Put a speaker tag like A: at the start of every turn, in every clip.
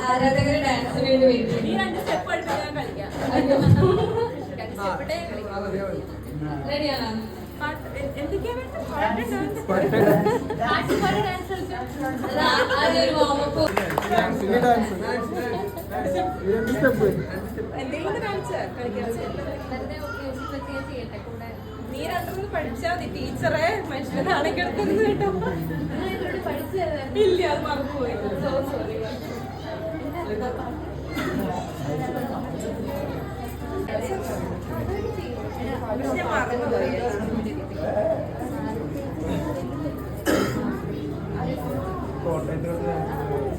A: ആരാധകര് ഡാൻസിന് വേണ്ടി വരും. ഈ 2 സ്റ്റെപ്പ് ഞാൻ കളിക്കാം. റെഡിയാണോ? നീ 2 പഠിച്ചാ മതി. ടീച്ചറെ മനുഷ്യനാണ് കിടക്കുന്നത് കേട്ടോ. ഇല്ല, അത് മറന്നുപോയി. സോറി.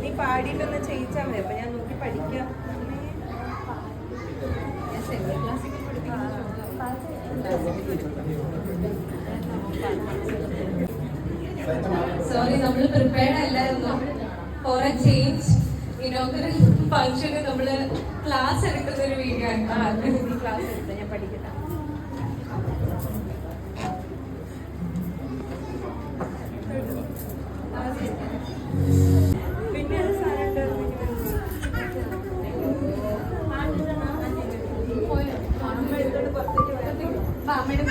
A: നീ പാടിയിട്ടൊന്ന് ചെയ്യിച്ചാൽ മതി. അപ്പൊ ഞാൻ നോക്കി പഠിക്കാം. സോറി, നമ്മൾ പ്രിപ്പയർഡ് അല്ലായിരുന്നു. ഫോർ എ ചേഞ്ച് ഇനോഗ്രൽ ഫംഗ്ഷന് നമ്മള് ക്ലാസ് എടുക്കുന്ന ഒരു വീഡിയോ ആണ്. ക്ലാസ് എടുത്ത ഞാൻ പഠിക്കട്ടെ. പിന്നെ അമ്മയുടെ